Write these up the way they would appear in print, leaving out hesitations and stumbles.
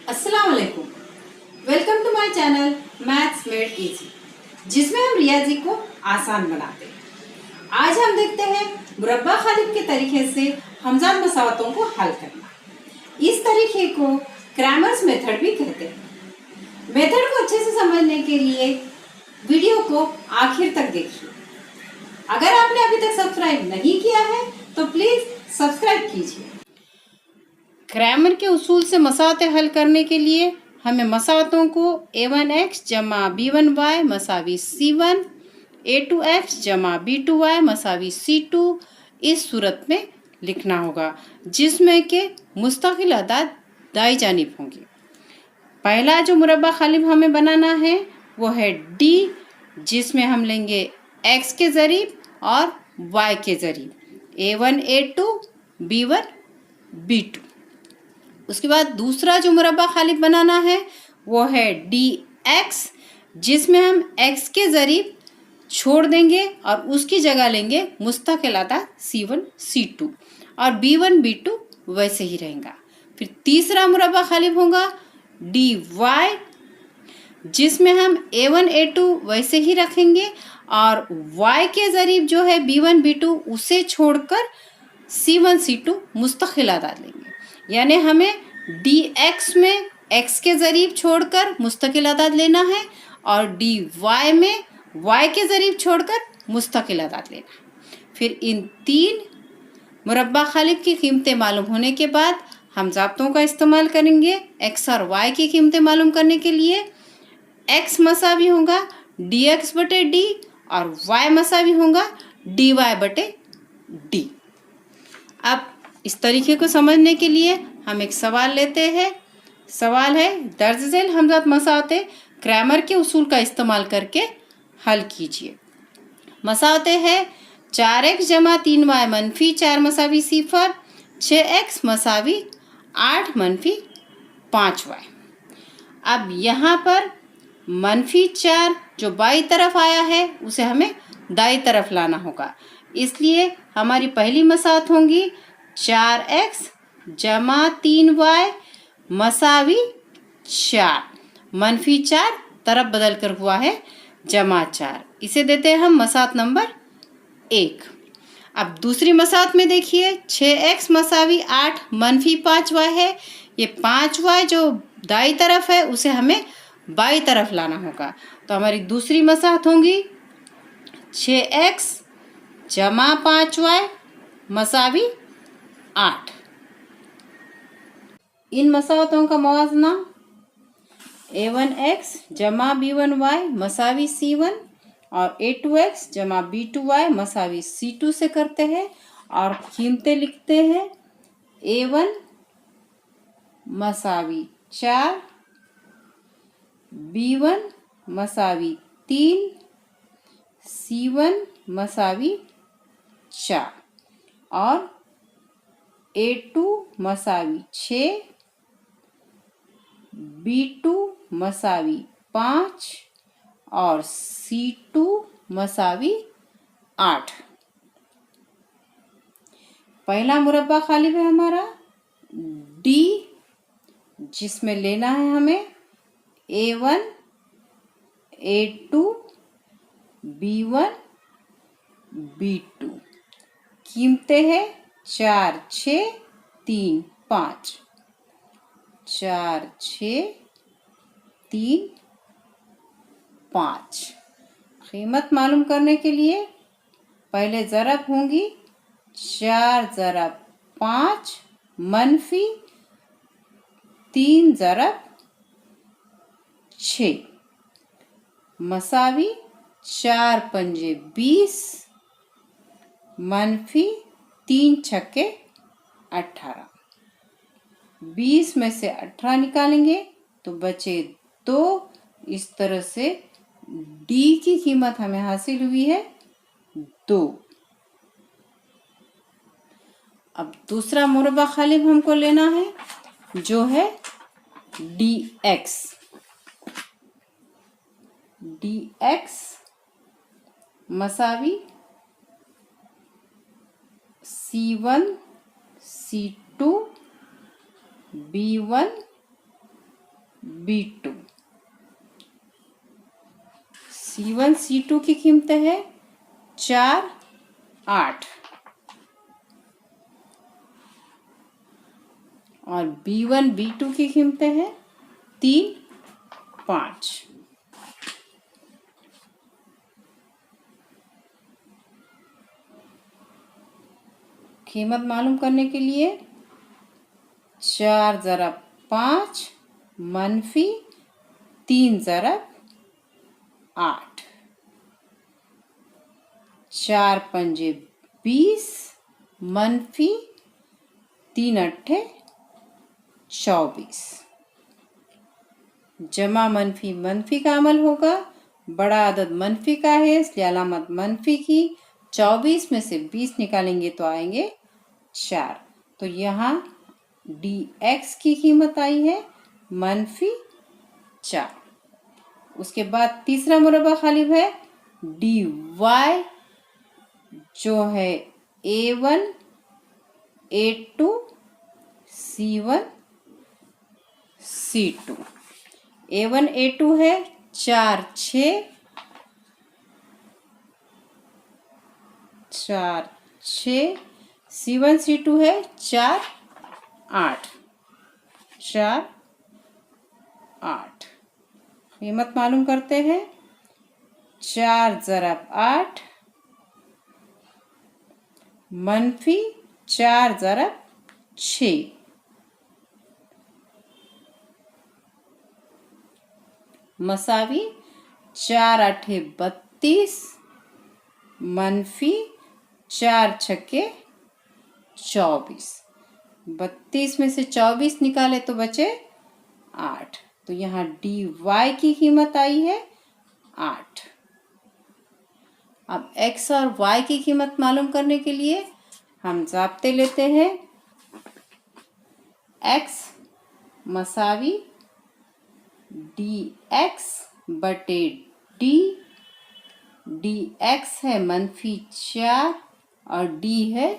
अस्सलाम वालेकुम। Welcome to my channel maths made easy, जिसमें हम रियाजी को आसान बनाते हैं। आज हम देखते हैं मुरब्बा खालिब के तरीके से हमजाद मसावतों को हल करना। इस तरीके को क्रैमर्स मेथड भी कहते हैं। मेथड को अच्छे से समझने के लिए वीडियो को आखिर तक देखिए। अगर आपने अभी तक सब्सक्राइब नहीं किया है तो प्लीज सब्सक्राइब कीजिए। क्रैमर के उसूल से मसावतें हल करने के लिए हमें मसावतों को a1x जमा b1y मसावी c1, a2x जमा b2y मसावी c2 इस सूरत में लिखना होगा, जिसमें के मुस्तकिल अदाद दाई जानिब होंगी। पहला जो मुरब्बा खालिब हमें बनाना है वो है d, जिसमें हम लेंगे x के ज़रीब और y के ज़रीब, a1 a2 b1 b2। उसके बाद दूसरा जो मुरब्बा खालिब बनाना है वो है dx, जिसमें हम x के ज़रीब छोड़ देंगे और उसकी जगह लेंगे मुस्तकिल अदाद c1 c2 और b1 b2 वैसे ही रहेगा। फिर तीसरा मुरब्बा खालिब होगा dy, जिसमें हम a1 a2 वैसे ही रखेंगे और y के ज़रीब जो है b1 b2 उसे छोड़कर c1 c2 मुस्तकिल अदाद लेंगे। यानी हमें dx में x के ज़रीब छोड़कर मुस्तकिल अदाद लेना है और dy में y के ज़रीब छोड़कर मुस्तकिल अदाद लेना है। फिर इन तीन मुरब्बा खालिब की कीमतें मालूम होने के बाद हम ज़ाब्तों का इस्तेमाल करेंगे x और y की कीमतें मालूम करने के लिए। x मसावी होगा dx बटे d और y मसावी होगा dy बटे d। अब इस तरीके को समझने के लिए हम एक सवाल लेते हैं। सवाल है दर्ज झेल हमजाद मसावतें क्रैमर के उसूल का इस्तेमाल करके हल कीजिए। मसावतें है 4x जमा 3y मनफी 4 मसावी 0, 6x मसावी 8 मनफी 5y। अब यहाँ पर मनफी 4 जो बाई तरफ आया है उसे हमें दाई तरफ लाना होगा, इसलिए हमारी पहली मसावत होंगी 4x जमा 3y मसावी 4, मनफी 4 तरफ बदल कर हुआ है जमा 4, इसे देते हैं हम मसावत नंबर 1। अब दूसरी मसावत में देखिए 6x मसावी 8 मनफी 5y है। ये 5y जो दाई तरफ है उसे हमें बाई तरफ लाना होगा, तो हमारी दूसरी मसावत होंगी 6x जमा 5y मसावी 8। इन मसावतों का मवाजना a1x जमा b1y मसावी c1 और a2x जमा b2y मसावी c2 से करते हैं और कीमतें लिखते हैं। a1 मसावी 4, b1 मसावी 3, c1 मसावी 4 और a2 मसावी 6, b2 मसावी 5 और c2 मसावी 8। पहला मुरब्बा खालिब है हमारा d, जिसमें लेना है हमें a1 a2 b1 b2। कीमतें हैं 4 6 3 5, 4 6 3 5। कीमत मालूम करने के लिए पहले ज़रब होंगी 4 ज़रब 5 मनफी 3 ज़रब 6 मसावी 4 पंजे 20 मनफी 3 छक्के 18। 20 में से 18 निकालेंगे तो बचे 2। इस तरह से d की कीमत हमें हासिल हुई है 2। अब दूसरा मुरब्बा खालिब हमको लेना है जो है dx। dx मसावी c1 c2 b1 B2। C1 C2 की कीमत है 4 8 और B1 B2 की कीमत है 3 5। कीमत मालूम करने के लिए 4 ज़रब 5 मनफी 3 ज़रब 8, 4 पंजे 20 मनफी 3 अट्ठे 24। जमा मनफी मनफी का अमल होगा, बड़ा अदद मनफी का है इसलिए अलामत मनफी की। 24 में से 20 निकालेंगे तो आएंगे 4। तो यहाँ dx की कीमत आई है मनफी 4। उसके बाद तीसरा मुरबा खाली है dy जो है a1 a2 c1 c2। a1 a2 है 4 6 4 6, c1 c2 है 4 8 4 8। कीमत मालूम करते हैं 4 ज़रब 8 मनफी 4 ज़रब 6, मसावी 4 अट्ठे 32 मनफी 4 छक्के 24। 32 में से 24 निकाले तो बचे 8। तो यहाँ dy की कीमत आई है 8। अब x और y की कीमत मालूम करने के लिए हम ज़ाब्ते लेते हैं। x मसावी dx बटे d, dx है मनफी 4 और d है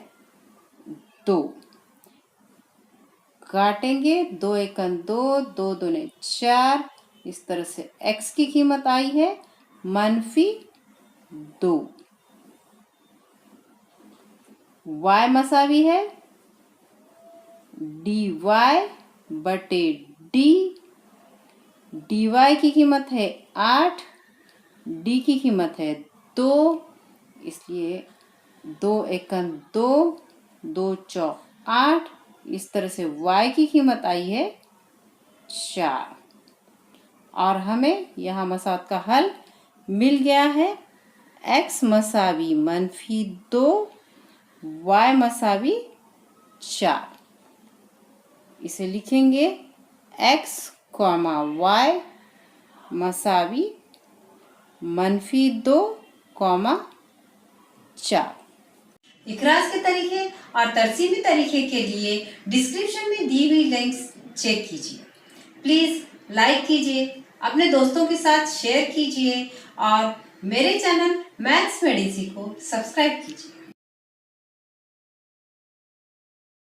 2। काटेंगे 2 एकन 2 2 दूने 4। इस तरह से x की कीमत आई है मनफी 2। y मसावी है dy बटे d, dy की कीमत है 8, d की कीमत है 2 इसलिए 2 एकन 2 2 चौक 8। इस तरह से y की कीमत आई है 4। और हमें यहाँ मसावत का हल मिल गया है। x मसावी मनफी 2 y मसावी 4। इसे लिखेंगे x y मसावी मनफी 2 4। इखराज के तरीके और तरसीमी तरीके के लिए डिस्क्रिप्शन में दी हुई लिंक्स चेक कीजिए। प्लीज़ लाइक कीजिए, अपने दोस्तों के साथ शेयर कीजिए और मेरे चैनल मैथ्स में डीसी को सब्सक्राइब कीजिए।